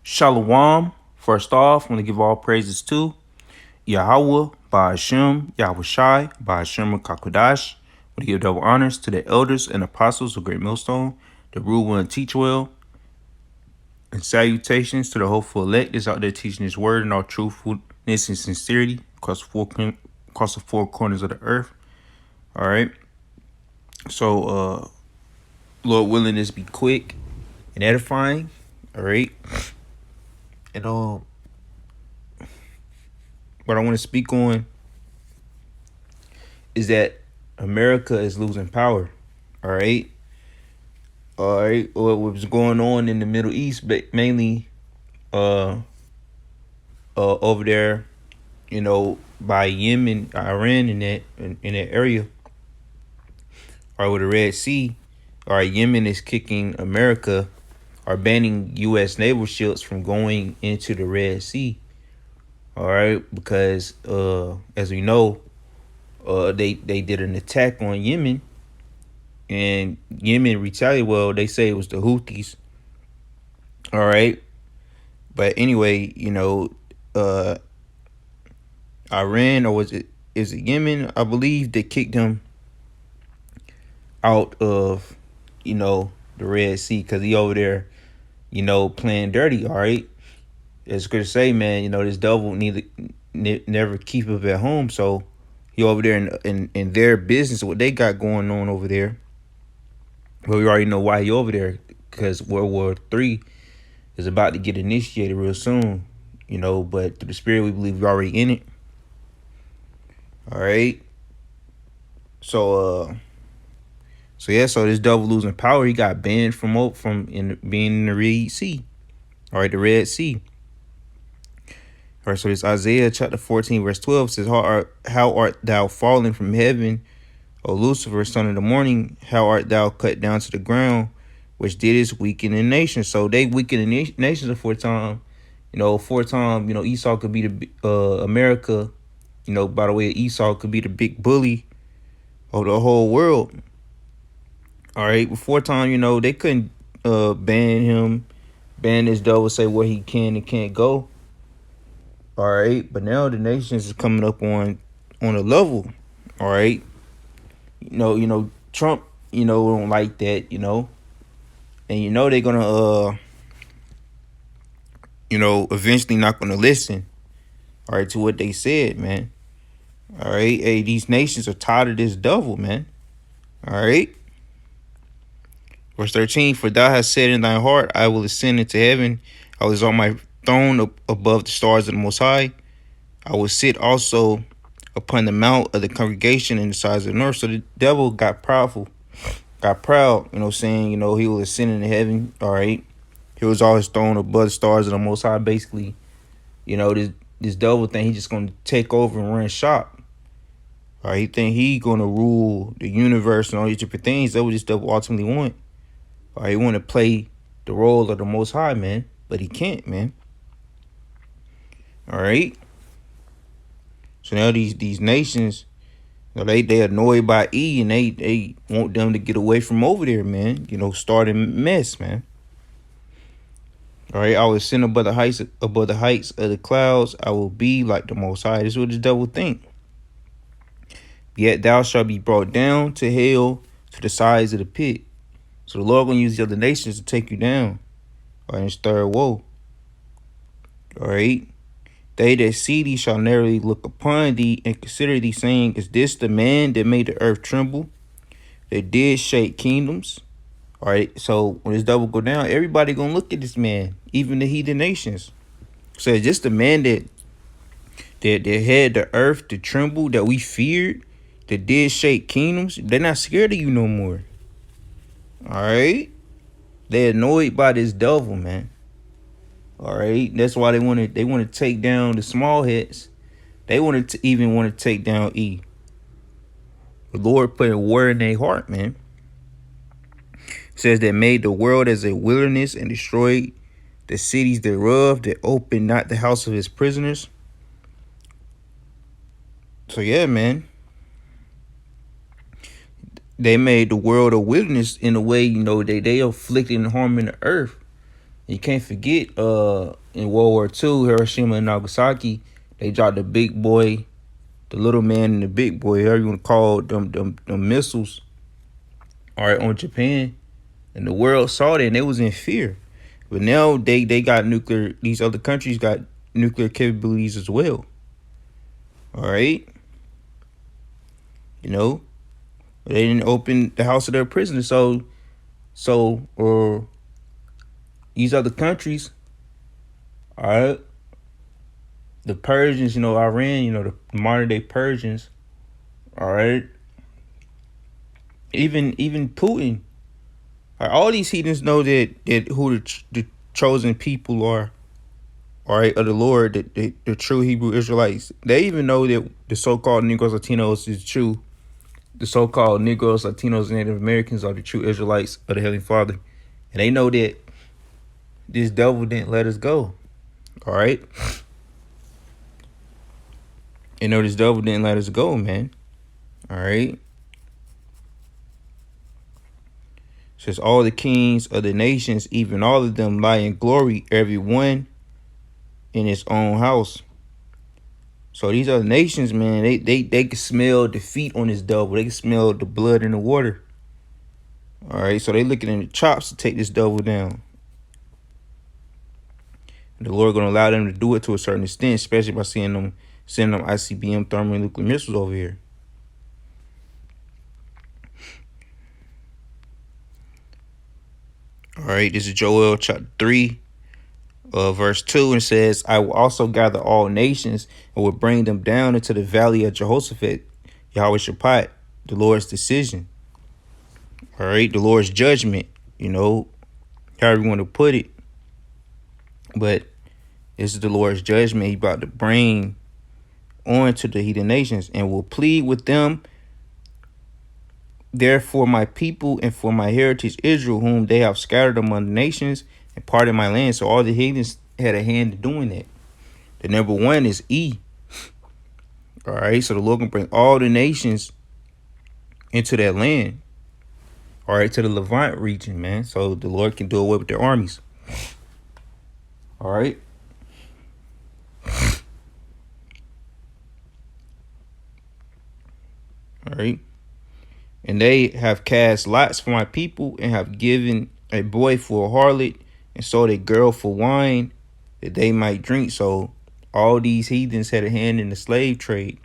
Shalom. First off, I want to give all praises to Yahweh, Ba'ashem, Yahweh Shai, Ba'ashem Kakodash. I want to give double honors to the elders and apostles of Great Millstone, the rule well and teach well, and salutations to the hopeful elect that's out there teaching his word in all truthfulness and sincerity across the four corners of the earth. All right. So, Lord willing, this be quick and edifying. All right. And what I want to speak on is that America is losing power. All right. What was going on in the Middle East, but mainly over there, by Yemen, Iran, in that area, or with the Red Sea. All right, Yemen is kicking America, or banning U.S. naval ships from going into the Red Sea. All right, because as we know, they did an attack on Yemen, and Yemen retaliated. Well, they say it was the Houthis. All right, but anyway, Iran, or is it Yemen? I believe they kicked them out of the Red Sea because he over there, playing dirty. All right, it's good to say, man. This devil never keep it at home. So he over there in their business, what they got going on over there. Well, we already know why he over there, because World War III is about to get initiated real soon. But through the Spirit, we believe we're already in it. All right. So this devil losing power. He got banned from being in the Red Sea. All right, the Red Sea. All right, so this Isaiah chapter 14, verse 12 says, How art thou fallen from heaven, O Lucifer, son of the morning? How art thou cut down to the ground, which didst weaken the nation? So they weakened the nations aforetime. Aforetime, Esau could be the America. By the way, Esau could be the big bully of the whole world. All right, before time, they couldn't ban this devil, say where he can and can't go. All right, but now the nations is coming up on a level. All right, Trump, don't like that, and they're gonna eventually not gonna listen. All right, to what they said, man. All right, hey, these nations are tired of this devil, man. All right. Verse 13, for thou hast said in thy heart, I will ascend into heaven. I was on my throne above the stars of the Most High. I will sit also upon the mount of the congregation in the sides of the north. So the devil got proud, saying, he will ascend into heaven. All right. He was always thrown above the stars of the Most High. Basically, this devil think he's just going to take over and run shop. All right. He think he going to rule the universe and all these different things. That's what this devil ultimately want. All right, he want to play the role of the Most High, man, but he can't, man. All right. So now these nations, they annoyed by E, and they want them to get away from over there, man. Starting mess, man. All right, I will ascend above the heights of the clouds. I will be like the Most High. This is what the devil think. Yet thou shalt be brought down to hell, to the sides of the pit. So the Lord gonna use the other nations to take you down. All right, in this third woe. All right. They that see thee shall narrowly look upon thee and consider thee, saying, Is this the man that made the earth tremble, that did shake kingdoms? All right. So when this devil go down, everybody gonna look at this man, even the heathen nations. So is this the man that had the earth to tremble, that we feared, that did shake kingdoms? They're not scared of you no more. All right. They're annoyed by this devil, man. All right. That's why they want to take down the small heads. They want to take down E. The Lord put a word in their heart, man. It says that made the world as a wilderness and destroyed the cities thereof, that opened not the house of his prisoners. So yeah, man. They made the world a wilderness in a way, they afflicted and harming the earth. You can't forget in World War II, Hiroshima and Nagasaki, they dropped the big boy, the little man and the big boy, however you want to call them missiles, all right, on Japan. And the world saw that and they was in fear. But now they got nuclear, these other countries got nuclear capabilities as well. All right. You know, they didn't open the house of their prisoners. So these other countries, all right, the Persians, Iran, the modern day Persians, all right, even Putin, all these heathens know that who the chosen people are, all right, of the Lord, the true Hebrew Israelites. They even know that the so-called Negroes, Latinos is true. The so-called Negroes, Latinos, and Native Americans are the true Israelites of the Heavenly Father. And they know that this devil didn't let us go. All right? They know this devil didn't let us go, man. All right? Says all the kings of the nations, even all of them, lie in glory, every one in his own house. So these other nations, man, they can smell defeat on this devil. They can smell the blood in the water. All right, so they looking in the chops to take this devil down. And the Lord gonna allow them to do it to a certain extent, especially by sending them ICBM thermonuclear missiles over here. All right, this is Joel chapter 3, verse 2, and says, I will also gather all nations and will bring them down into the valley of Jehoshaphat, Yahweh Shaphat, the Lord's decision. All right, the Lord's judgment, however you want to put it. But this is the Lord's judgment he about to bring on to the heathen nations, and will plead with them there for my people and for my heritage Israel, whom they have scattered among the nations and parted my land. So all the heathens had a hand in doing that. The number one is E. All right, so the Lord can bring all the nations into that land. All right, to the Levant region, man. So the Lord can do away with their armies. All right. All right. And they have cast lots for my people and have given a boy for a harlot and sold a girl for wine that they might drink. So all these heathens had a hand in the slave trade.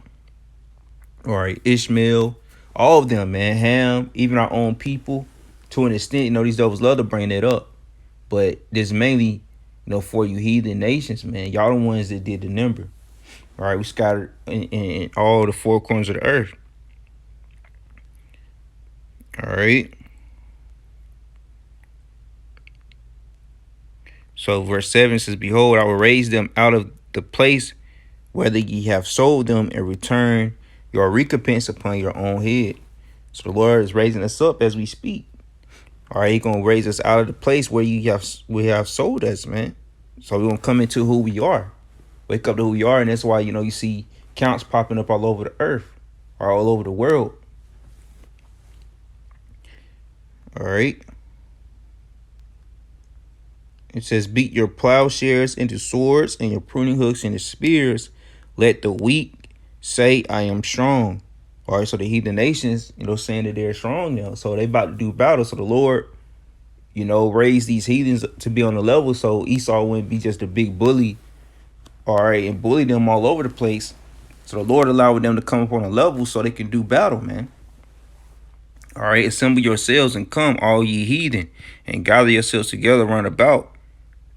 All right. Ishmael, all of them, man. Ham, even our own people. To an extent, these devils love to bring that up. But this mainly, for you heathen nations, man. Y'all the ones that did the number. All right. We scattered in all the four corners of the earth. All right. So verse 7 says, behold, I will raise them out of the place whether ye have sold them and return your recompense upon your own head. So the Lord is raising us up as we speak. All right, He's gonna raise us out of the place where we have sold us, man. So we're gonna come into who we are. Wake up to who we are, and that's why you see counts popping up all over the earth or all over the world. All right. It says, beat your plowshares into swords and your pruning hooks into spears. Let the weak say, I am strong. All right, so the heathen nations, saying that they're strong now. So they about to do battle. So the Lord, raised these heathens to be on the level so Esau wouldn't be just a big bully, all right, and bully them all over the place. So the Lord allowed them to come up on a level so they can do battle, man. All right, assemble yourselves and come, all ye heathen, and gather yourselves together round about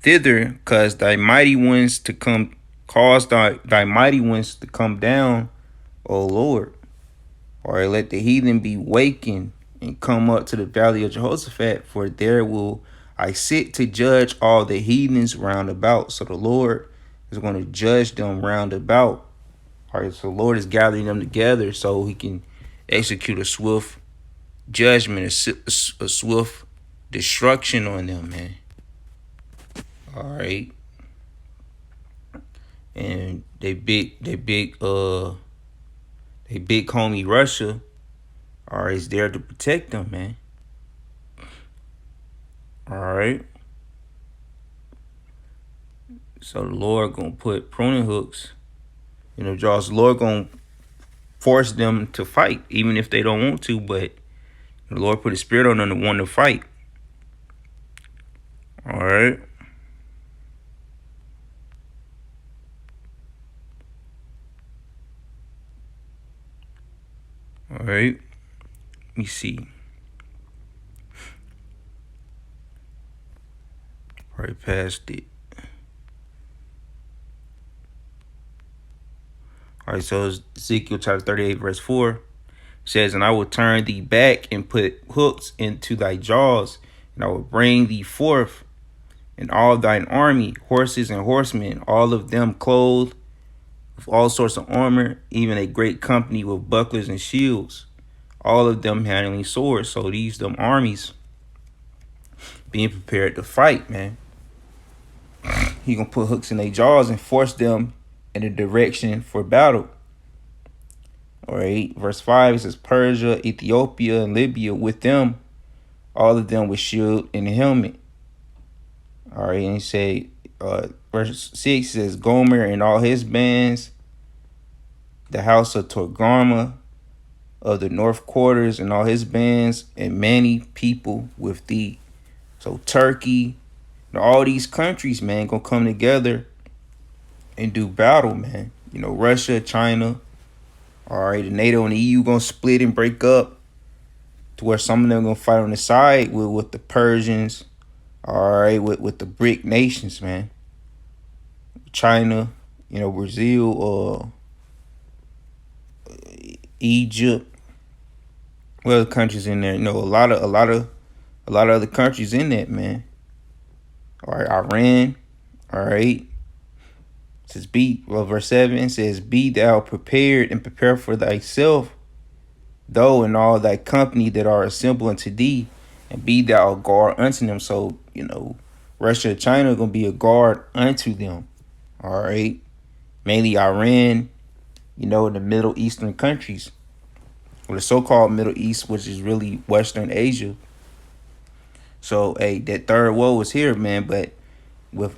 thither, cause thy mighty ones to come, cause thy mighty ones to come down, O Lord. All right, let the heathen be wakened and come up to the valley of Jehoshaphat, for there will I sit to judge all the heathens round about. So the Lord is going to judge them round about. All right, so the Lord is gathering them together so he can execute a swift judgment, a swift destruction on them, man. All right. And they big homie Russia, all right, is there to protect them, man. All right. So the Lord gonna put pruning hooks, jaws. The Lord gonna force them to fight, even if they don't want to. But the Lord put a spirit on them to want to fight. All right. All right. Let me see. Right past it. All right. So Ezekiel chapter 38, verse 4 says, "And I will turn thee back and put hooks into thy jaws, and I will bring thee forth, and all thine army, horses and horsemen, all of them clothed with all sorts of armor, even a great company with bucklers and shields, all of them handling swords." So these them armies being prepared to fight, man. He gonna put hooks in their jaws and force them in a direction for battle. All right, verse 5, it says, "Persia, Ethiopia, and Libya with them, all of them with shield and helmet." All right, and he say, verse 6 says, "Gomer and all his bands, the house of Togarma of the north quarters and all his bands, and many people with thee." So Turkey, all these countries, man, gonna come together and do battle, man. Russia, China. All right, the NATO and the EU gonna split and break up to where some of them gonna fight on the side with the Persians. All right, with the BRIC nations, man. China, Brazil, Egypt. What other countries in there? A lot of other countries in that, man. All right, Iran. All right. It says, verse 7 says, "Be thou prepared and prepare for thyself, though and all thy company that are assembled unto thee, and be thou a guard unto them." So, Russia and China are going to be a guard unto them. All right. Mainly Iran, the Middle Eastern countries, or the so-called Middle East, which is really Western Asia. So, hey, that third woe is here, man. But with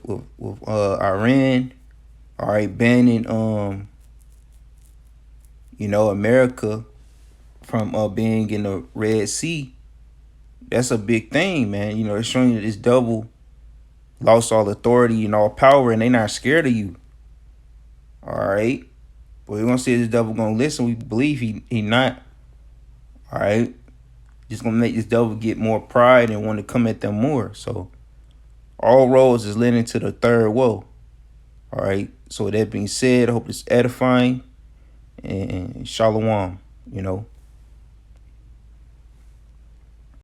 Iran, all right, banning America from being in the Red Sea, that's a big thing, man. It's showing you that this devil lost all authority and all power, and they not scared of you. All right, but we're gonna see this devil gonna listen. We believe he not. All right, just gonna make this devil get more pride and want to come at them more. So all roads is leading to the third woe. All right. So with that being said, I hope it's edifying, and shalom.